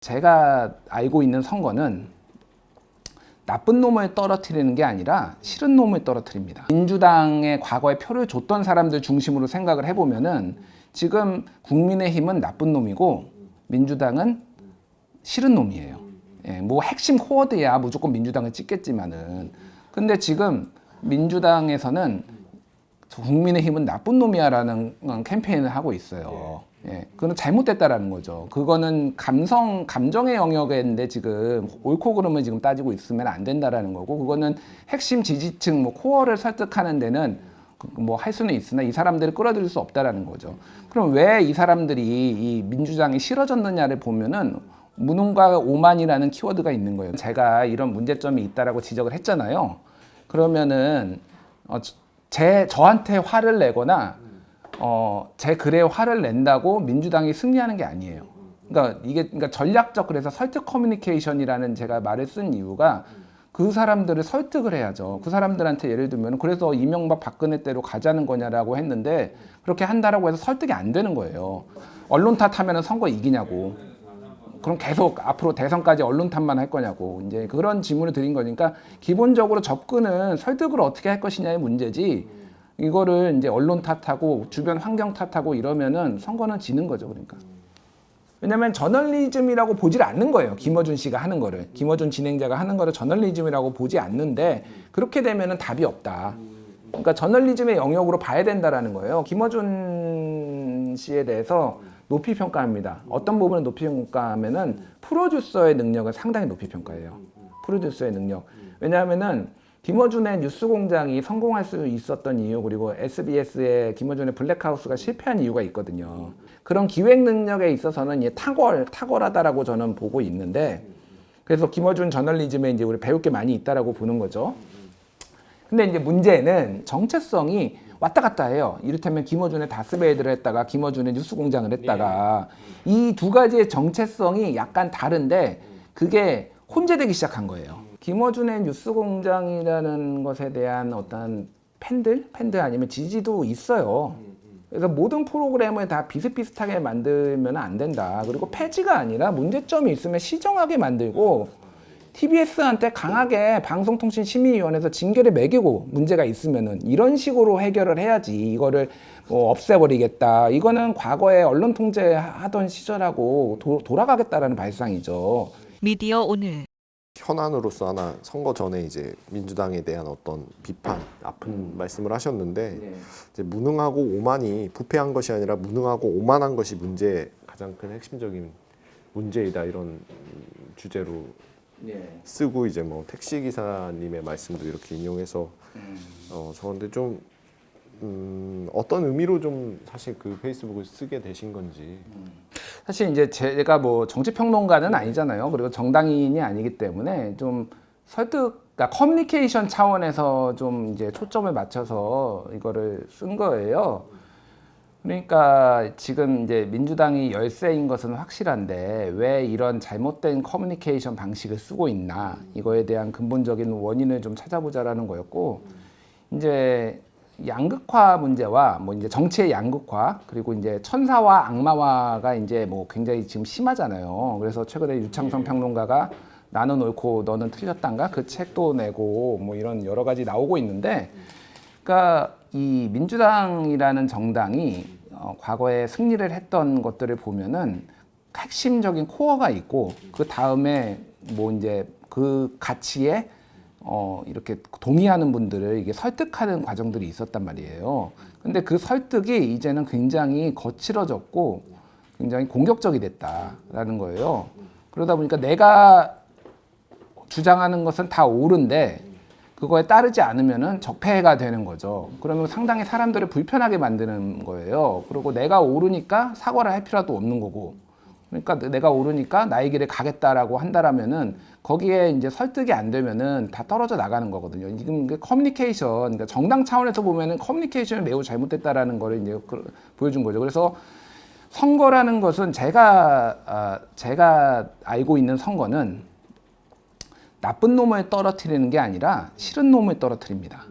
제가 알고 있는 선거는 나쁜 놈을 떨어뜨리는 게 아니라 싫은 놈을 떨어뜨립니다. 민주당의 과거에 표를 줬던 사람들 중심으로 생각을 해보면은 지금 국민의힘은 나쁜 놈이고 민주당은 싫은 놈이에요. 예, 뭐 핵심 코어드야 무조건 민주당을 찍겠지만은 근데 지금 민주당에서는 국민의힘은 나쁜 놈이야라는 캠페인을 하고 있어요. 예, 그건 잘못됐다라는 거죠. 그거는 감정의 영역인데 지금 옳고 그름을 지금 따지고 있으면 안 된다라는 거고, 그거는 핵심 지지층, 뭐 코어를 설득하는 데는 뭐 할 수는 있으나 이 사람들을 끌어들일 수 없다라는 거죠. 그럼 왜 이 사람들이 이 민주당이 싫어졌느냐를 보면은 무능과 오만이라는 키워드가 있는 거예요. 제가 이런 문제점이 있다라고 지적을 했잖아요. 그러면은 저한테 화를 내거나 제 글에 화를 낸다고 민주당이 승리하는 게 아니에요. 그러니까 전략적, 그래서 설득 커뮤니케이션이라는 제가 말을 쓴 이유가 그 사람들을 설득을 해야죠. 그 사람들한테 예를 들면 그래서 이명박 박근혜 때로 가자는 거냐라고 했는데 그렇게 한다라고 해서 설득이 안 되는 거예요. 언론 탓하면 선거 이기냐고. 그럼 계속 앞으로 대선까지 언론 탓만 할 거냐고. 이제 그런 질문을 드린 거니까 기본적으로 접근은 설득을 어떻게 할 것이냐의 문제지. 이거를 이제 언론 탓하고 주변 환경 탓하고 이러면은 선거는 지는 거죠. 그러니까. 왜냐면 저널리즘이라고 보질 않는 거예요. 김어준 씨가 하는 거를. 김어준 진행자가 하는 거를 저널리즘이라고 보지 않는데 그렇게 되면은 답이 없다. 그러니까 저널리즘의 영역으로 봐야 된다라는 거예요. 김어준 씨에 대해서 높이 평가합니다. 어떤 부분을 높이 평가하면은 프로듀서의 능력을 상당히 높이 평가해요. 프로듀서의 능력. 왜냐하면은 김어준의 뉴스공장이 성공할 수 있었던 이유, 그리고 SBS의 김어준의 블랙하우스가 실패한 이유가 있거든요. 그런 기획 능력에 있어서는 탁월하다라고 저는 보고 있는데, 그래서 김어준 저널리즘에 이제 우리 배울 게 많이 있다라고 보는 거죠. 근데 이제 문제는 정체성이 왔다 갔다 해요. 이를테면 김어준의 다스베이드를 했다가 김어준의 뉴스공장을 했다가 이 두 가지의 정체성이 약간 다른데 그게 혼재되기 시작한 거예요. 김어준의 뉴스공장이라는 것에 대한 어떤 팬들 아니면 지지도 있어요. 그래서 모든 프로그램을 다 비슷비슷하게 만들면 안 된다. 그리고 폐지가 아니라 문제점이 있으면 시정하게 만들고 TBS한테 강하게 방송통신심의위원회에서 징계를 매기고 문제가 있으면은 이런 식으로 해결을 해야지. 이거를 뭐 없애버리겠다. 이거는 과거에 언론 통제하던 시절하고 돌아가겠다라는 발상이죠. 미디어 오늘 현안으로서 하나 선거 전에 이제 민주당에 대한 어떤 비판, 아픈 말씀을 하셨는데 이제 무능하고 오만이 부패한 것이 아니라 무능하고 오만한 것이 가장 큰 핵심적인 문제이다 이런 주제로 쓰고 이제 뭐 택시 기사님의 말씀도 이렇게 인용해서 저런데 좀 어떤 의미로 좀 사실 그 페이스북을 쓰게 되신 건지. 사실 이제 제가 뭐 정치평론가는 아니잖아요. 그리고 정당인이 아니기 때문에 좀 그러니까 커뮤니케이션 차원에서 좀 이제 초점을 맞춰서 이거를 쓴 거예요. 그러니까 지금 이제 민주당이 열세인 것은 확실한데 왜 이런 잘못된 커뮤니케이션 방식을 쓰고 있나 이거에 대한 근본적인 원인을 좀 찾아보자라는 거였고, 이제 양극화 문제와 뭐 이제 정치의 양극화, 그리고 이제 천사와 악마화가 이제 뭐 굉장히 지금 심하잖아요. 그래서 최근에 유창성 평론가가 나는 옳고 너는 틀렸단가 그 책도 내고 뭐 이런 여러 가지 나오고 있는데, 그러니까 이 민주당이라는 정당이 과거에 승리를 했던 것들을 보면은 핵심적인 코어가 있고 그 다음에 뭐 이제 그 가치에 이렇게 동의하는 분들을 이게 설득하는 과정들이 있었단 말이에요. 근데 그 설득이 이제는 굉장히 거칠어졌고 굉장히 공격적이 됐다라는 거예요. 그러다 보니까 내가 주장하는 것은 다 옳은데 그거에 따르지 않으면은 적폐가 되는 거죠. 그러면 상당히 사람들을 불편하게 만드는 거예요. 그리고 내가 옳으니까 사과를 할 필요도 없는 거고, 그러니까 내가 옳으니까 나의 길을 가겠다라고 한다라면은 거기에 이제 설득이 안 되면은 다 떨어져 나가는 거거든요. 지금 그 커뮤니케이션, 그러니까 정당 차원에서 보면은 커뮤니케이션이 매우 잘못됐다라는 거를 이제 보여준 거죠. 그래서 선거라는 것은 제가 알고 있는 선거는 나쁜 놈을 떨어뜨리는 게 아니라 싫은 놈을 떨어뜨립니다.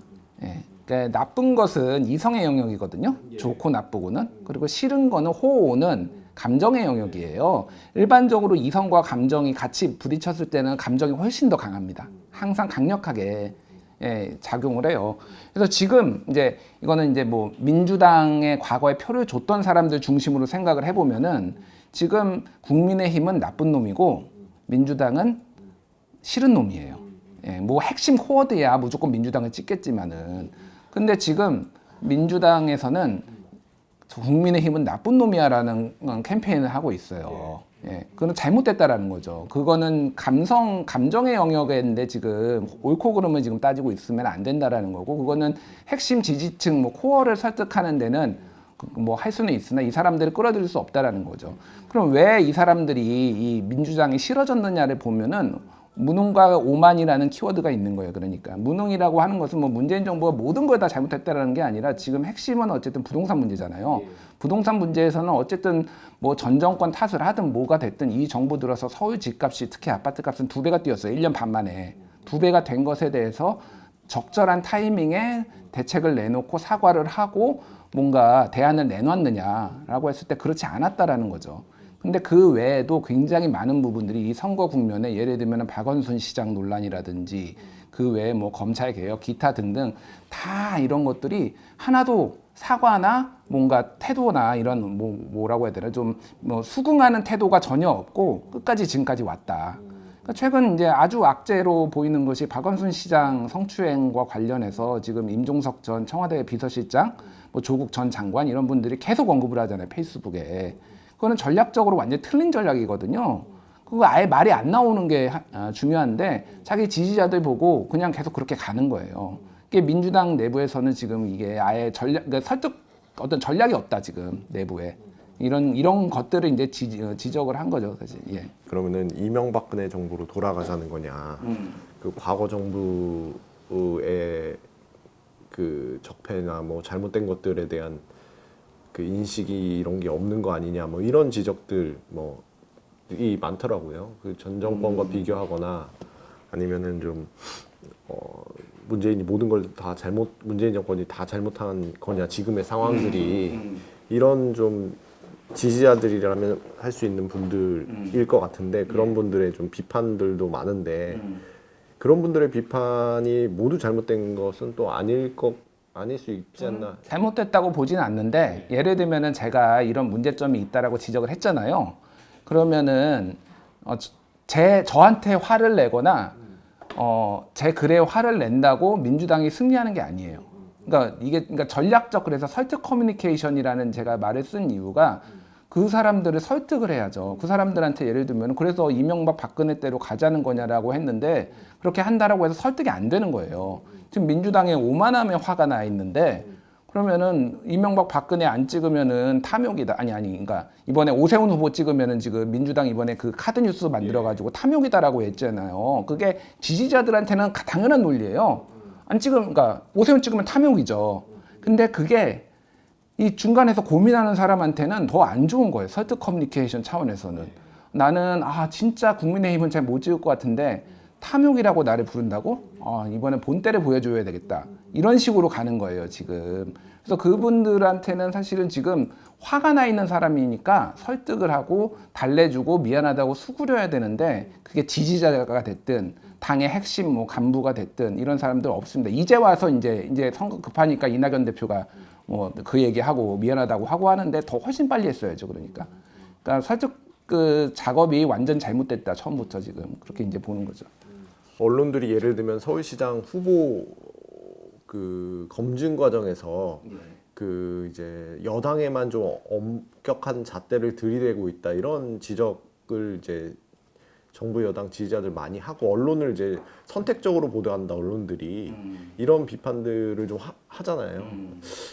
예. 그러니까 나쁜 것은 이성의 영역이거든요. 좋고 나쁘고는. 그리고 싫은 거는 호오는 감정의 영역이에요. 일반적으로 이성과 감정이 같이 부딪혔을 때는 감정이 훨씬 더 강합니다. 항상 강력하게 작용을 해요. 그래서 지금 이제 이거는 이제 뭐 민주당의 과거에 표를 줬던 사람들 중심으로 생각을 해보면은 지금 국민의힘은 나쁜 놈이고 민주당은 싫은 놈이에요. 뭐 핵심 코어드야 무조건 민주당을 찍겠지만은 근데 지금 민주당에서는 국민의힘은 나쁜 놈이야라는 캠페인을 하고 있어요. 그건 잘못됐다라는 거죠. 그거는 감정의 영역인데 지금 옳고 그름을 지금 따지고 있으면 안 된다라는 거고, 그거는 핵심 지지층, 뭐 코어를 설득하는 데는 뭐 할 수는 있으나 이 사람들을 끌어들일 수 없다라는 거죠. 그럼 왜 이 사람들이 이 민주당이 싫어졌느냐를 보면은 무능과 오만이라는 키워드가 있는 거예요. 그러니까 무능이라고 하는 것은 뭐 문재인 정부가 모든 걸 다 잘못했다라는 게 아니라 지금 핵심은 어쨌든 부동산 문제잖아요. 부동산 문제에서는 어쨌든 뭐 전 정권 탓을 하든 뭐가 됐든 이 정부 들어서 서울 집값이 특히 아파트 값은 2배가 뛰었어요. 1년 반 만에. 2배가 된 것에 대해서 적절한 타이밍에 대책을 내놓고 사과를 하고 뭔가 대안을 내놨느냐라고 했을 때 그렇지 않았다라는 거죠. 근데 그 외에도 굉장히 많은 부분들이 이 선거 국면에 예를 들면 박원순 시장 논란이라든지 그 외에 뭐 검찰 개혁 기타 등등 다 이런 것들이 하나도 사과나 뭔가 태도나 이런 뭐라고 해야 되나 좀 뭐 수긍하는 태도가 전혀 없고 끝까지 지금까지 왔다. 그러니까 최근 이제 아주 악재로 보이는 것이 박원순 시장 성추행과 관련해서 지금 임종석 전 청와대 비서실장, 뭐 조국 전 장관 이런 분들이 계속 언급을 하잖아요 페이스북에. 그거는 전략적으로 완전 틀린 전략이거든요. 그거 아예 말이 안 나오는 게 중요한데 자기 지지자들 보고 그냥 계속 그렇게 가는 거예요. 이게 민주당 내부에서는 지금 이게 아예 그러니까 설득 어떤 전략이 없다 지금 내부에 이런 것들을 이제 지적을 한 거죠, 사실. 예. 그러면은 이명박근혜 정부로 돌아가자는 거냐? 그 과거 정부의 그 적폐나 뭐 잘못된 것들에 대한 그 인식이 이런 게 없는 거 아니냐 뭐 이런 지적들 뭐이 많더라고요. 그 전 정권과 비교하거나 아니면은 좀 문재인이 모든 걸 다 문재인 정권이 다 잘못한 거냐 지금의 상황들이 이런 좀 지지자들이라면 할 수 있는 분들일 것 같은데 그런 분들의 좀 비판들도 많은데 그런 분들의 비판이 모두 잘못된 것은 또 아닐 수 있지 않나. 잘못됐다고 보지는 않는데 예를 들면은 제가 이런 문제점이 있다라고 지적을 했잖아요. 그러면은 저한테 화를 내거나 제 글에 화를 낸다고 민주당이 승리하는 게 아니에요. 그러니까 전략적 그래서 설득 커뮤니케이션이라는 제가 말을 쓴 이유가 그 사람들을 설득을 해야죠. 그 사람들한테 예를 들면 그래서 이명박 박근혜 때로 가자는 거냐라고 했는데 그렇게 한다라고 해서 설득이 안 되는 거예요. 지금 민주당에 오만함에 화가 나 있는데 그러면은 이명박 박근혜 안 찍으면은 탐욕이다. 그러니까 이번에 오세훈 후보 찍으면은 지금 민주당 이번에 그 카드 뉴스 만들어 가지고 탐욕이다라고 했잖아요. 그게 지지자들한테는 당연한 논리예요. 그러니까 오세훈 찍으면 탐욕이죠. 근데 그게 이 중간에서 고민하는 사람한테는 더 안 좋은 거예요. 설득 커뮤니케이션 차원에서는. 나는 진짜 국민의힘은 잘 못 찍을 것 같은데 탐욕이라고 나를 부른다고? 이번에 본때를 보여줘야 되겠다. 이런 식으로 가는 거예요, 지금. 그래서 그분들한테는 사실은 지금 화가 나 있는 사람이니까 설득을 하고 달래주고 미안하다고 수그려야 되는데 그게 지지자가 됐든 당의 핵심 뭐 간부가 됐든 이런 사람들 없습니다. 이제 와서 이제 선거 급하니까 이낙연 대표가 뭐 그 얘기하고 미안하다고 하고 하는데 더 훨씬 빨리 했어야죠. 그러니까 설득 그 작업이 완전 잘못됐다 처음부터 지금 그렇게 이제 보는 거죠. 언론들이 예를 들면 서울시장 후보 그 검증 과정에서 그 이제 여당에만 좀 엄격한 잣대를 들이대고 있다 이런 지적을 이제 정부 여당 지지자들 많이 하고 언론을 이제 선택적으로 보도한다 언론들이 이런 비판들을 좀 하잖아요.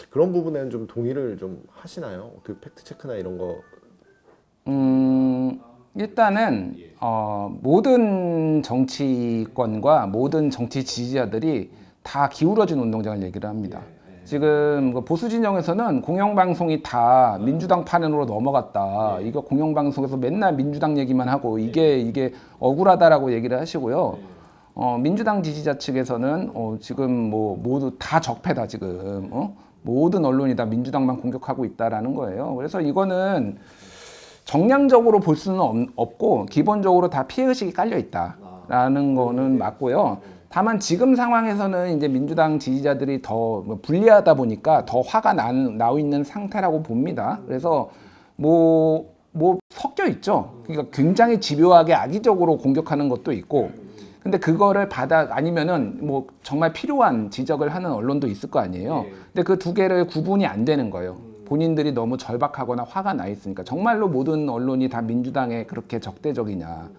그런 부분에는 좀 동의를 좀 하시나요? 그 팩트 체크나 이런 거. 일단은 모든 정치권과 모든 정치 지지자들이 다 기울어진 운동장을 얘기를 합니다. 지금 보수 진영에서는 공영방송이 다 민주당 판으로 넘어갔다. 이거 공영방송에서 맨날 민주당 얘기만 하고 이게 억울하다라고 얘기를 하시고요. 민주당 지지자 측에서는 지금 뭐 모두 다 적폐다 지금 모든 언론이 다 민주당만 공격하고 있다라는 거예요. 그래서 이거는 정량적으로 볼 수는 없고 기본적으로 다 피해의식이 깔려 있다라는 거는 맞고요. 다만 지금 상황에서는 이제 민주당 지지자들이 더 불리하다 보니까 더 화가 나고 있는 상태라고 봅니다. 그래서 뭐 섞여 있죠. 그러니까 굉장히 집요하게 악의적으로 공격하는 것도 있고, 근데 그거를 아니면은 뭐 정말 필요한 지적을 하는 언론도 있을 거 아니에요. 근데 그 두 개를 구분이 안 되는 거예요. 본인들이 너무 절박하거나 화가 나 있으니까. 정말로 모든 언론이 다 민주당에 그렇게 적대적이냐.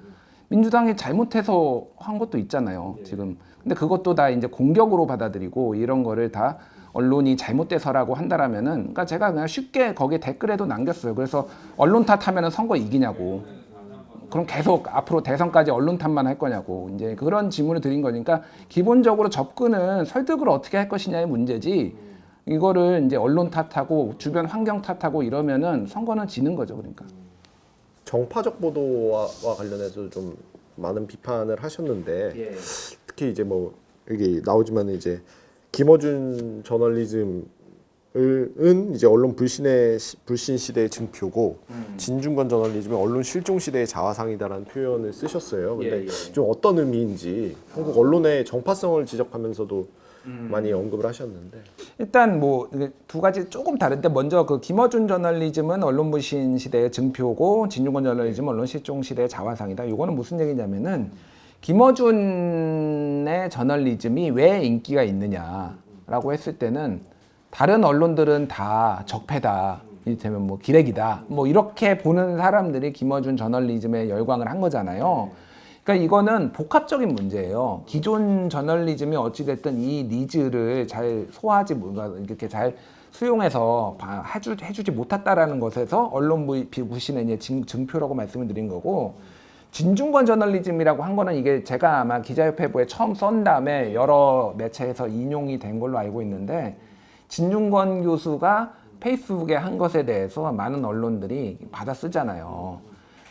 민주당이 잘못해서 한 것도 있잖아요, 지금. 근데 그것도 다 이제 공격으로 받아들이고 이런 거를 다 언론이 잘못돼서라고 한다라면은, 그러니까 제가 그냥 쉽게 거기에 댓글에도 남겼어요. 그래서 언론 탓하면은 선거 이기냐고. 그럼 계속 앞으로 대선까지 언론 탓만 할 거냐고. 이제 그런 질문을 드린 거니까 기본적으로 접근은 설득을 어떻게 할 것이냐의 문제지. 이거를 이제 언론 탓하고 주변 환경 탓하고 이러면은 선거는 지는 거죠, 그러니까. 정파적 보도와 관련해서 좀 많은 비판을 하셨는데 특히 이제 뭐 여기 나오지만 이제 김어준 저널리즘은 이제 언론 불신 시대의 증표고 진중권 저널리즘은 언론 실종 시대의 자화상이다라는 표현을 쓰셨어요. 근데 좀 어떤 의미인지 한국 언론의 정파성을 지적하면서도 많이 언급을 하셨는데 일단 뭐 두 가지 조금 다른데, 먼저 그 김어준 저널리즘은 언론 불신 시대의 증표고 진중권 저널리즘은 언론 실종 시대의 자화상이다. 이거는 무슨 얘기냐면은 김어준의 저널리즘이 왜 인기가 있느냐라고 했을 때는 다른 언론들은 다 적폐다, 이를테면 뭐 기레기다, 뭐 이렇게 보는 사람들이 김어준 저널리즘에 열광을 한 거잖아요. 그러니까 이거는 복합적인 문제예요. 기존 저널리즘이 어찌됐든 이 니즈를 잘 소화하지, 이렇게 잘 수용해서 해주지 못했다라는 것에서 언론 불신의 이제 증표라고 말씀을 드린 거고, 진중권 저널리즘이라고 한 거는 이게 제가 아마 기자협회부에 처음 쓴 다음에 여러 매체에서 인용이 된 걸로 알고 있는데, 진중권 교수가 페이스북에 한 것에 대해서 많은 언론들이 받아 쓰잖아요.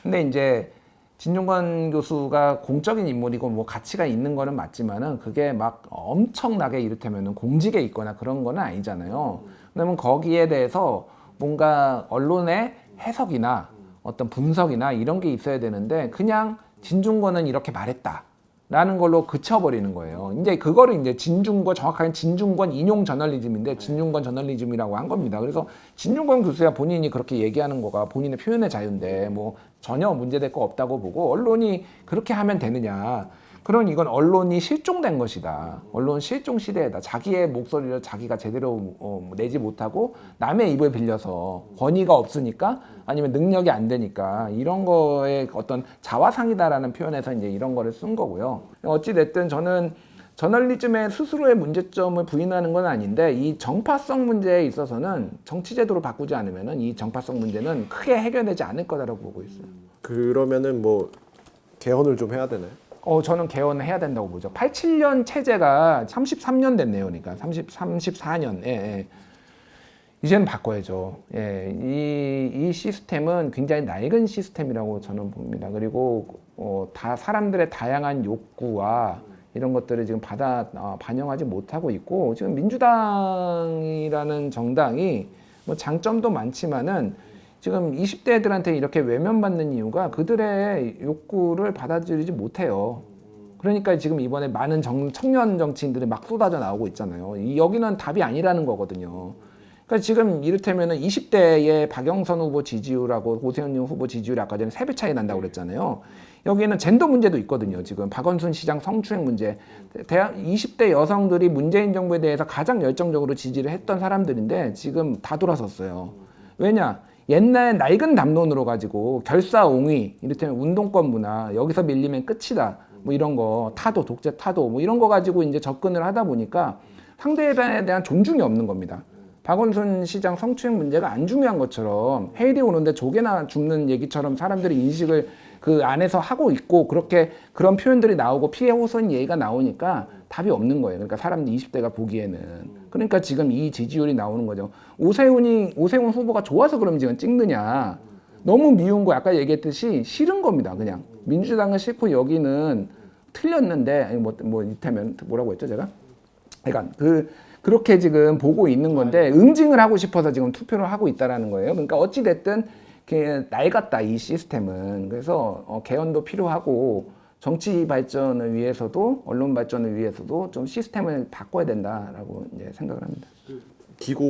근데 이제 진중권 교수가 공적인 인물이고 뭐 가치가 있는 거는 맞지만은 그게 막 엄청나게 이를테면은 공직에 있거나 그런 거는 아니잖아요. 그러면 거기에 대해서 뭔가 언론의 해석이나 어떤 분석이나 이런 게 있어야 되는데 그냥 진중권은 이렇게 말했다 라는 걸로 그쳐버리는 거예요. 이제 그거를 이제 정확하게 진중권 인용 저널리즘인데 진중권 저널리즘이라고 한 겁니다. 그래서 진중권 교수야 본인이 그렇게 얘기하는 거가 본인의 표현의 자유인데 뭐 전혀 문제될 거 없다고 보고, 언론이 그렇게 하면 되느냐. 그럼 이건 언론이 실종된 것이다. 언론 실종 시대에다. 자기의 목소리를 자기가 제대로 내지 못하고 남의 입을 빌려서 권위가 없으니까 아니면 능력이 안 되니까 이런 거에 어떤 자화상이다라는 표현에서 이제 이런 거를 쓴 거고요. 어찌됐든 저는 저널리즘의 스스로의 문제점을 부인하는 건 아닌데, 이 정파성 문제에 있어서는 정치제도를 바꾸지 않으면은 이 정파성 문제는 크게 해결되지 않을 거다라고 보고 있어요. 그러면은 뭐 개헌을 좀 해야 되나요? 저는 개헌을 해야 된다고 보죠. 87년 체제가 33년 됐네요. 그러니까 34년. 예. 이제는 바꿔야죠. 예. 이 시스템은 굉장히 낡은 시스템이라고 저는 봅니다. 그리고 다 사람들의 다양한 욕구와 이런 것들을 지금 반영하지 못하고 있고, 지금 민주당이라는 정당이 뭐 장점도 많지만은 지금 20대들한테 이렇게 외면받는 이유가 그들의 욕구를 받아들이지 못해요. 그러니까 지금 이번에 많은 청년 정치인들이 막 쏟아져 나오고 있잖아요. 여기는 답이 아니라는 거거든요. 그러니까 지금 이를테면은 20대의 박영선 후보 지지율하고 오세훈 후보 지지율이 아까 전에 3배 차이 난다고 그랬잖아요. 여기에는 젠더 문제도 있거든요. 지금 박원순 시장 성추행 문제. 20대 여성들이 문재인 정부에 대해서 가장 열정적으로 지지를 했던 사람들인데 지금 다 돌아섰어요. 왜냐? 옛날 낡은 담론으로 가지고 결사옹위, 이를테면 운동권 문화, 여기서 밀리면 끝이다, 뭐 이런 거, 타도, 독재 타도, 뭐 이런 거 가지고 이제 접근을 하다 보니까 상대에 대한 존중이 없는 겁니다. 박원순 시장 성추행 문제가 안 중요한 것처럼 해일이 오는데 조개나 죽는 얘기처럼 사람들이 인식을 그 안에서 하고 있고, 그렇게 그런 표현들이 나오고 피해 호소인 얘기가 나오니까 답이 없는 거예요. 그러니까 사람들 20대가 보기에는. 그러니까 지금 이 지지율이 나오는 거죠. 오세훈 후보가 좋아서 그럼 지금 찍느냐. 너무 미운 거, 아까 얘기했듯이 싫은 겁니다. 그냥 민주당은 싫고 여기는 틀렸는데, 이태면 뭐라고 했죠 제가? 그러니까 그렇게 지금 보고 있는 건데 응징을 하고 싶어서 지금 투표를 하고 있다라는 거예요. 그러니까 어찌 됐든 낡았다 이 시스템은. 그래서 개헌도 필요하고 정치 발전을 위해서도 언론 발전을 위해서도 좀 시스템을 바꿔야 된다라고 이제 생각을 합니다.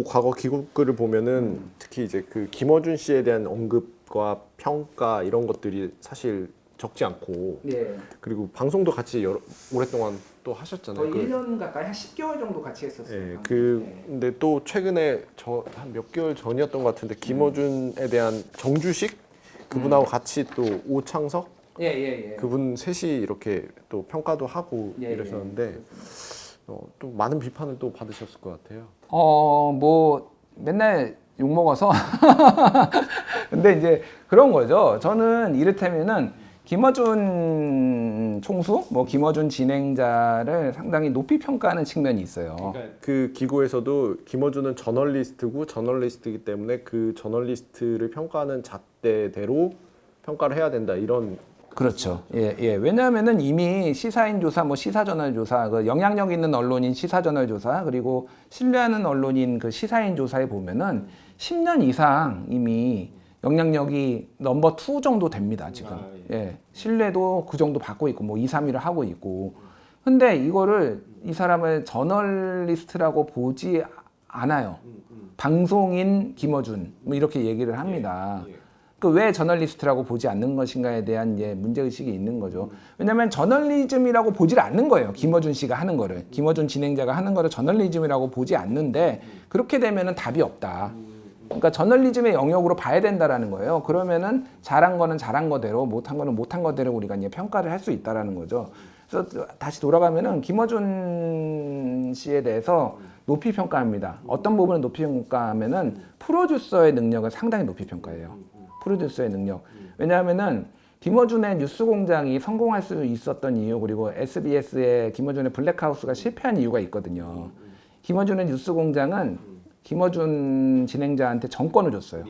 과거 기고글을 보면은 특히 이제 그 김어준 씨에 대한 언급과 평가 이런 것들이 사실 적지 않고 예. 그리고 방송도 같이 오랫동안 또 하셨잖아요. 거의 1년 가까이 한 10개월 정도 같이 했었어요. 예, 방송. 근데 또 최근에 한 몇 개월 전이었던 것 같은데 김어준에 대한 정주식 그분하고 같이 또 오창석 예. 그분 셋이 이렇게 또 평가도 하고 예, 이러셨는데 또 많은 비판을 또 받으셨을 것 같아요. 뭐 맨날 욕 먹어서 근데 이제 그런 거죠. 저는 이를테면은 김어준 총수, 뭐 김어준 진행자를 상당히 높이 평가하는 측면이 있어요. 그 기고에서도 김어준은 저널리스트이기 때문에 그 저널리스트를 평가하는 잣대대로 평가를 해야 된다 이런. 그렇죠. 예. 왜냐하면은 이미 시사인 조사, 뭐 시사저널 조사, 그 영향력 있는 언론인 시사저널 조사, 그리고 신뢰하는 언론인 그 시사인 조사에 보면은 10년 이상 이미 영향력이 넘버 2 정도 됩니다, 지금. 예. 신뢰도 그 정도 받고 있고, 뭐 2, 3위를 하고 있고. 근데 이거를 이 사람을 저널리스트라고 보지 않아요. 방송인 김어준, 뭐 이렇게 얘기를 합니다. 그 왜 저널리스트라고 보지 않는 것인가에 대한 문제의식이 있는 거죠. 왜냐하면 저널리즘이라고 보질 않는 거예요. 김어준 씨가 하는 거를. 김어준 진행자가 하는 거를 저널리즘이라고 보지 않는데 그렇게 되면은 답이 없다. 그러니까 저널리즘의 영역으로 봐야 된다라는 거예요. 그러면은 잘한 거는 잘한 거대로, 못한 거는 못한 거대로 우리가 이제 평가를 할 수 있다라는 거죠. 그래서 다시 돌아가면은 김어준 씨에 대해서 높이 평가합니다. 어떤 부분을 높이 평가하면은 프로듀서의 능력을 상당히 높이 평가해요. 프로듀서의 능력. 왜냐하면은 김어준의 뉴스공장이 성공할 수 있었던 이유, 그리고 SBS의 김어준의 블랙하우스가 실패한 이유가 있거든요. 김어준의 뉴스공장은 김어준 진행자한테 정권을 줬어요.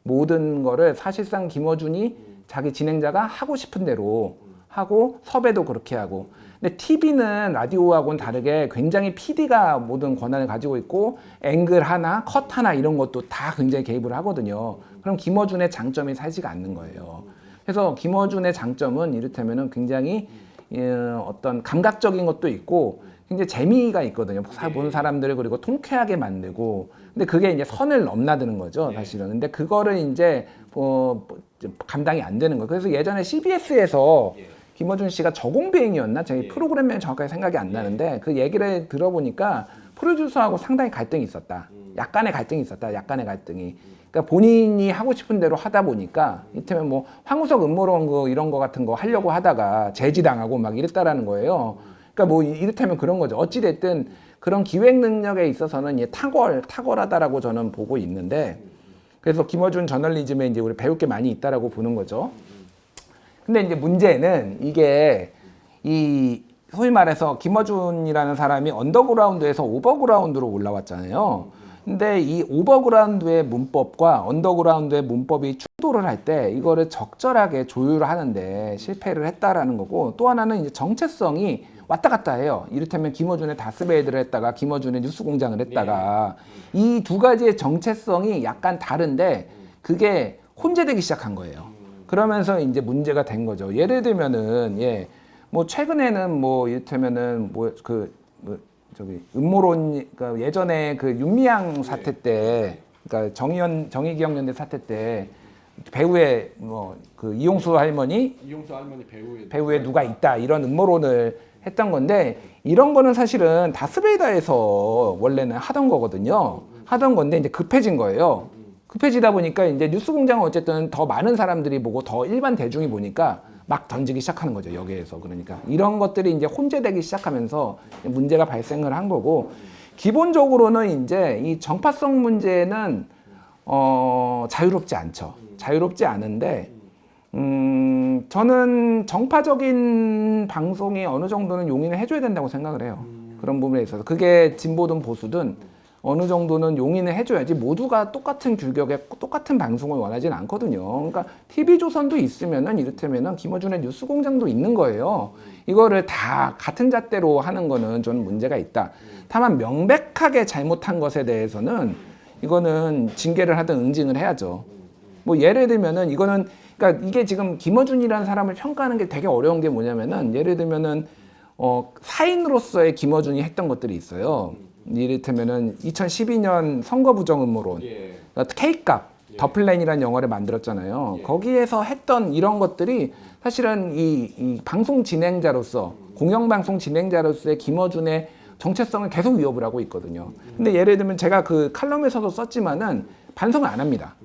모든 거를 사실상 김어준이 자기 진행자가 하고 싶은 대로 하고 섭외도 그렇게 하고. 근데 TV는 라디오하고는 다르게 굉장히 PD가 모든 권한을 가지고 있고 앵글 하나, 컷 하나 이런 것도 다 굉장히 개입을 하거든요. 그럼 김어준의 장점이 살지가 않는 거예요. 그래서 김어준의 장점은 이를테면은 굉장히 어떤 감각적인 것도 있고 굉장히 재미가 있거든요. 보는 사람들을 그리고 통쾌하게 만들고. 근데 그게 이제 선을 넘나드는 거죠, 사실은. 근데 그거를 이제 감당이 안 되는 거예요. 그래서 예전에 CBS에서 김어준 씨가 저공비행이었나? 제 프로그램명이 정확하게 생각이 안 나는데 그 얘기를 들어보니까 프로듀서하고 상당히 갈등이 있었다. 약간의 갈등이. 그러니까 본인이 하고 싶은 대로 하다 보니까 이를테면 뭐 황우석 음모론 이런 거 같은 거 하려고 하다가 제지당하고 막 이랬다라는 거예요. 그러니까 뭐 이를테면 그런 거죠. 어찌됐든 그런 기획 능력에 있어서는 탁월하다라고 저는 보고 있는데 그래서 김어준 저널리즘에 이제 우리 배울 게 많이 있다라고 보는 거죠. 근데 이제 문제는 이게 소위 말해서 김어준이라는 사람이 언더그라운드에서 오버그라운드로 올라왔잖아요. 근데 이 오버그라운드의 문법과 언더그라운드의 문법이 충돌을 할 때 이거를 적절하게 조율을 하는데 실패를 했다라는 거고, 또 하나는 이제 정체성이 왔다 갔다 해요. 이를테면 김어준의 다스베이드를 했다가 김어준의 뉴스공장을 했다가 이 두 가지의 정체성이 약간 다른데 그게 혼재되기 시작한 거예요. 그러면서 이제 문제가 된 거죠. 예를 들면은 뭐 최근에는 뭐 이를테면은 음모론, 그러니까 예전에 그 윤미향 사태 때, 그러니까 정의기억연대 사태 때 배우의 그 이용수 할머니 배우에 누가 있다 이런 음모론을 했던 건데, 이런 거는 사실은 다스베이다에서 원래는 하던 거거든요. 하던 건데 이제 급해진 거예요. 급해지다 보니까 이제 뉴스공장은 어쨌든 더 많은 사람들이 보고 더 일반 대중이 보니까 막 던지기 시작하는 거죠, 여기에서. 그러니까 이런 것들이 이제 혼재되기 시작하면서 문제가 발생을 한 거고, 기본적으로는 이제 이 정파성 문제는 자유롭지 않죠. 자유롭지 않은데 저는 정파적인 방송이 어느 정도는 용인을 해줘야 된다고 생각을 해요. 그런 부분에 있어서 그게 진보든 보수든 어느 정도는 용인을 해줘야지 모두가 똑같은 규격의 똑같은 방송을 원하지는 않거든요. 그러니까 TV조선도 있으면은 이를테면은 김어준의 뉴스공장도 있는 거예요. 이거를 다 같은 잣대로 하는 거는 저는 문제가 있다. 다만 명백하게 잘못한 것에 대해서는 이거는 징계를 하든 응징을 해야죠. 뭐 예를 들면은 이거는 그러니까 이게 지금 김어준이라는 사람을 평가하는 게 되게 어려운 게 뭐냐면은 예를 들면은 사인으로서의 김어준이 했던 것들이 있어요. 이를테면은 2012년 선거 부정 음모론, 그러니까 K값 더 플랜이라는 영화를 만들었잖아요. 거기에서 했던 이런 것들이 사실은 이 방송 진행자로서 공영방송 진행자로서의 김어준의 정체성을 계속 위협을 하고 있거든요. 근데 예를 들면 제가 그 칼럼에서도 썼지만은 반성을 안 합니다.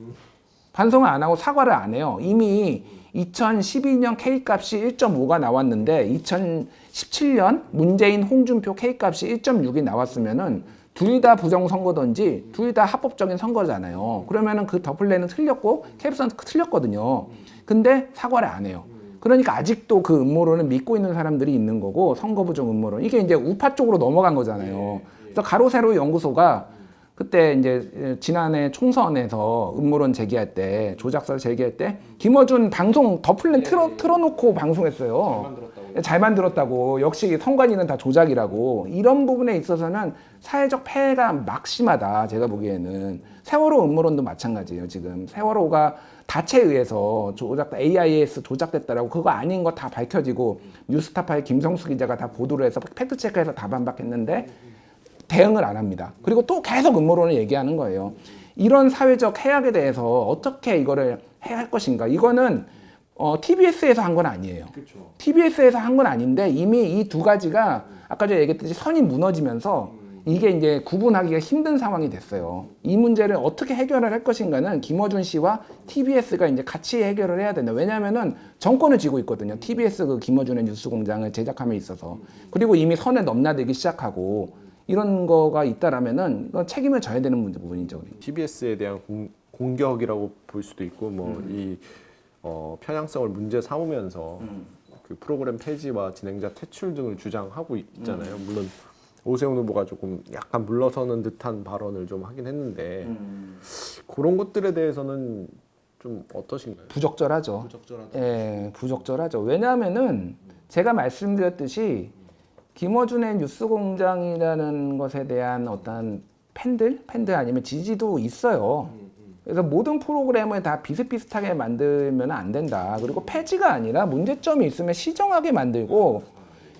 반성을 안 하고 사과를 안 해요. 이미 2012년 K값이 1.5가 나왔는데 2017년 문재인 홍준표 K값이 1.6이 나왔으면은 둘 다 부정선거든지 둘 다 합법적인 선거잖아요. 그러면은 그 더플랜은 틀렸고 캡스는 틀렸거든요. 근데 사과를 안 해요. 그러니까 아직도 그 음모론을 믿고 있는 사람들이 있는 거고 선거 부정 음모론 이게 이제 우파 쪽으로 넘어간 거잖아요. 그래서 가로세로 연구소가 그때 이제 지난해 총선에서 음모론 제기할 때 조작설 제기할 때 김어준 방송 더플랜 틀어놓고 방송했어요. 잘 만들었다고. 역시 선관위는 다 조작이라고. 이런 부분에 있어서는 사회적 폐해가 막심하다. 제가 보기에는 세월호 음모론도 마찬가지예요. 지금 세월호가 다체에 의해서 AIS 조작됐다라고 그거 아닌 거 다 밝혀지고 뉴스타파의 김성수 기자가 다 보도를 해서 팩트체크해서 다 반박했는데 대응을 안 합니다. 그리고 또 계속 음모론을 얘기하는 거예요. 이런 사회적 해악에 대해서 어떻게 이거를 해야 할 것인가. 이거는 TBS에서 한 건 아니에요. 그쵸. TBS에서 한 건 아닌데 이미 이 두 가지가 아까 제가 얘기했듯이 선이 무너지면서 이게 이제 구분하기가 힘든 상황이 됐어요. 이 문제를 어떻게 해결을 할 것인가는 김어준 씨와 TBS가 이제 같이 해결을 해야 된다. 왜냐하면은 정권을 쥐고 있거든요. TBS 그 김어준의 뉴스공장을 제작함에 있어서. 그리고 이미 선을 넘나들기 시작하고 이런 거가 있다라면은 책임을 져야 되는 부분이죠. TBS에 대한 공격이라고 볼 수도 있고 이 편향성을 문제 삼으면서 그 프로그램 폐지와 진행자 퇴출 등을 주장하고 있잖아요. 물론 오세훈 후보가 조금 약간 물러서는 듯한 발언을 좀 하긴 했는데 그런 것들에 대해서는 좀 어떠신가요? 부적절하죠. 부적절하다. 예, 부적절하죠. 왜냐하면은 제가 말씀드렸듯이 김어준의 뉴스공장이라는 것에 대한 어떤 팬들 아니면 지지도 있어요. 그래서 모든 프로그램을 다 비슷비슷하게 만들면 안 된다. 그리고 폐지가 아니라 문제점이 있으면 시정하게 만들고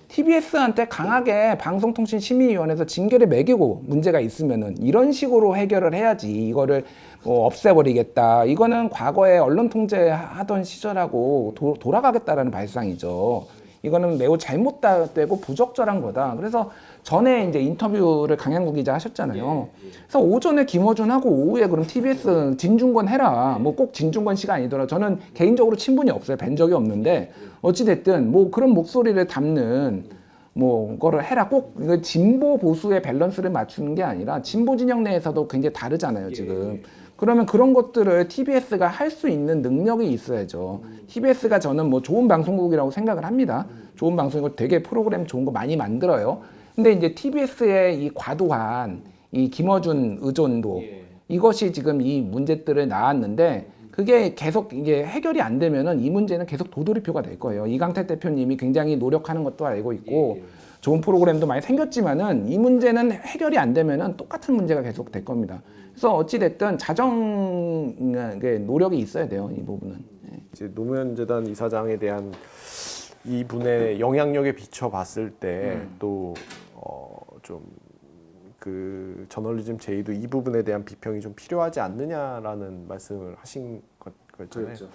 TBS한테 강하게 방송통신심의위원회에서 징계를 매기고 문제가 있으면은 이런 식으로 해결을 해야지. 이거를 뭐 없애버리겠다. 이거는 과거에 언론 통제하던 시절하고 돌아가겠다라는 발상이죠. 이거는 매우 잘못되고 부적절한 거다. 그래서 전에 이제 인터뷰를 강양구 기자 하셨잖아요. 그래서 오전에 김어준하고 오후에 그럼 TBS 진중권 해라. 뭐 꼭 진중권 씨가 아니더라. 저는 개인적으로 친분이 없어요. 뵌 적이 없는데 어찌 됐든 뭐 그런 목소리를 담는 뭐 거를 해라. 꼭 이거 진보 보수의 밸런스를 맞추는 게 아니라 진보 진영 내에서도 굉장히 다르잖아요. 지금. 그러면 그런 것들을 TBS가 할 수 있는 능력이 있어야죠. TBS가 저는 뭐 좋은 방송국이라고 생각을 합니다. 좋은 방송이고 되게 프로그램 좋은 거 많이 만들어요. 근데 이제 TBS의 이 과도한 이 김어준 의존도 이것이 지금 이 문제들을 낳았는데 그게 계속 이게 해결이 안 되면은 이 문제는 계속 도돌이표가 될 거예요. 이강택 대표님이 굉장히 노력하는 것도 알고 있고 좋은 프로그램도 많이 생겼지만은 이 문제는 해결이 안 되면은 똑같은 문제가 계속 될 겁니다. 그래서 어찌 됐든 자정 노력이 있어야 돼요. 이 부분은. 이제 노무현 재단 이사장에 대한 이분의 영향력에 비춰 봤을 때 또 좀 그 저널리즘 제의도 이 부분에 대한 비평이 좀 필요하지 않느냐라는 말씀을 하신 거였잖아요. 그렇죠.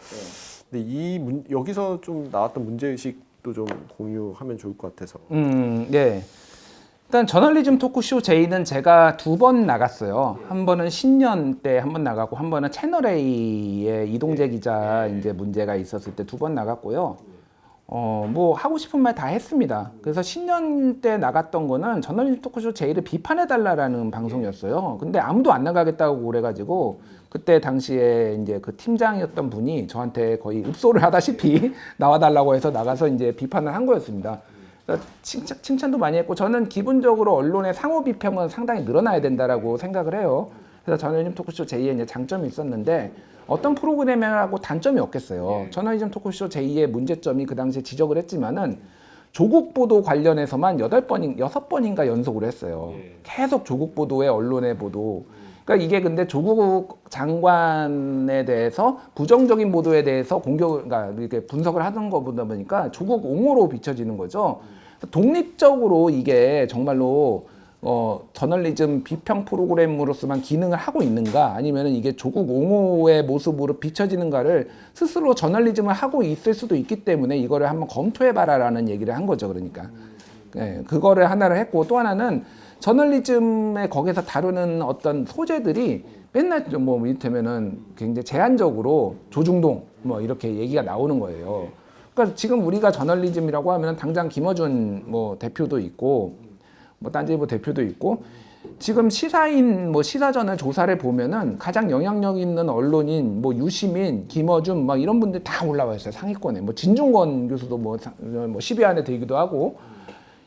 근데 여기서 좀 나왔던 문제 의식도 좀 공유하면 좋을 것 같아서. 네. 일단 저널리즘 토크쇼 제의는 제가 2번 나갔어요. 한 번은 신년 때 한 번 나가고 한 번은 채널 A의 이동재 기자 이제 문제가 있었을 때 2번 나갔고요. 뭐 하고 싶은 말 다 했습니다. 그래서 신년 때 나갔던 거는 저널리즘 토크쇼 제의를 비판해 달라라는 방송이었어요. 근데 아무도 안 나가겠다고 그래가지고 그때 당시에 이제 그 팀장이었던 분이 저한테 거의 읍소를 하다시피 나와달라고 해서 나가서 이제 비판을 한 거였습니다. 칭찬도 많이 했고 저는 기본적으로 언론의 상호 비평은 상당히 늘어나야 된다라고 생각을 해요. 그래서 저널리즘 토크쇼 제의에 이제 장점이 있었는데 어떤 프로그램하고 단점이 없겠어요. 저널리즘 토크쇼 제의의 문제점이 그 당시에 지적을 했지만은 조국 보도 관련해서만 6번인가 연속으로 했어요. 계속 조국 보도의 언론의 보도. 그러니까 이게 근데 조국 장관에 대해서 부정적인 보도에 대해서 그러니까 이렇게 분석을 하는 것보다 보니까 조국 옹호로 비춰지는 거죠. 독립적으로 이게 정말로 저널리즘 비평 프로그램으로서만 기능을 하고 있는가 아니면 이게 조국 옹호의 모습으로 비춰지는가를 스스로 저널리즘을 하고 있을 수도 있기 때문에 이거를 한번 검토해봐라라는 얘기를 한 거죠. 그러니까 그거를 하나를 했고 또 하나는 저널리즘에 거기서 다루는 어떤 소재들이 맨날 뭐 이를테면은 굉장히 제한적으로 조중동 뭐 이렇게 얘기가 나오는 거예요. 그러니까 지금 우리가 저널리즘이라고 하면 당장 김어준 뭐 대표도 있고 뭐 딴지일보 대표도 있고 지금 시사인 뭐 시사저널 조사를 보면은 가장 영향력 있는 언론인 뭐 유시민, 김어준 막 이런 분들 다 올라와 있어요. 상위권에. 뭐 진중권 교수도 뭐 10위 안에 들기도 하고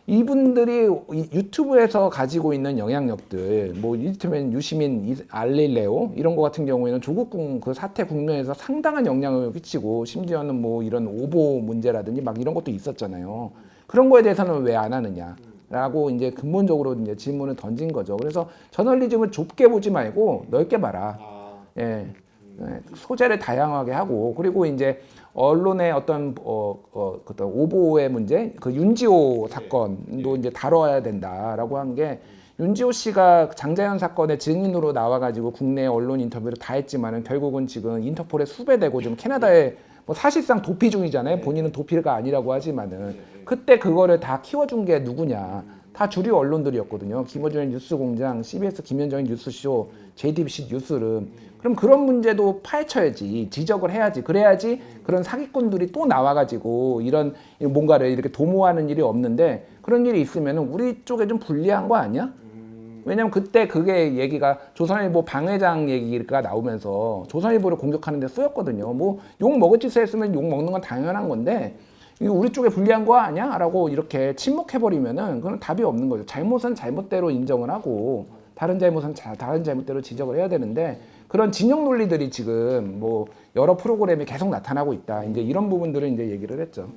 이분들이 유튜브에서 가지고 있는 영향력들 뭐 이를테면 유시민, 알릴레오 이런 거 같은 경우에는 조국 그 사태 국면에서 상당한 영향을 끼치고 심지어는 뭐 이런 오보 문제라든지 막 이런 것도 있었잖아요. 그런 거에 대해서는 왜 안 하느냐라고 이제 근본적으로 이제 질문을 던진 거죠. 그래서 저널리즘을 좁게 보지 말고 넓게 봐라. 예. 소재를 다양하게 하고 그리고 이제 언론의 어떤 어떤 오보의 문제, 그 윤지호 사건도 이제 다뤄야 된다라고 한 게 윤지호 씨가 장자연 사건의 증인으로 나와가지고 국내 언론 인터뷰를 다 했지만은 결국은 지금 인터폴에 수배되고 지금 캐나다에 뭐 사실상 도피 중이잖아요. 본인은 도피가 아니라고 하지만은 그때 그거를 다 키워준 게 누구냐? 다 주류 언론들이었거든요. 김어준의 뉴스공장, CBS 김현정의 뉴스쇼, JTBC 뉴스룸. 그럼 그런 문제도 파헤쳐야지, 지적을 해야지. 그래야지 그런 사기꾼들이 또 나와가지고 이런 뭔가를 이렇게 도모하는 일이 없는데 그런 일이 있으면 우리 쪽에 좀 불리한 거 아니야? 왜냐면 그때 그게 얘기가 조선일보 방회장 얘기가 나오면서 조선일보를 공격하는 데 쓰였거든요. 뭐 욕 먹을 짓을 했으면 욕 먹는 건 당연한 건데 이거 우리 쪽에 불리한 거 아니야? 라고 이렇게 침묵해버리면은 그건 답이 없는 거죠. 잘못은 잘못대로 인정을 하고 다른 잘못은 다른 잘못대로 지적을 해야 되는데 그런 진영 논리들이 지금 뭐 여러 프로그램에 계속 나타나고 있다. 이제 이런 부분들을 이제 얘기를 했죠.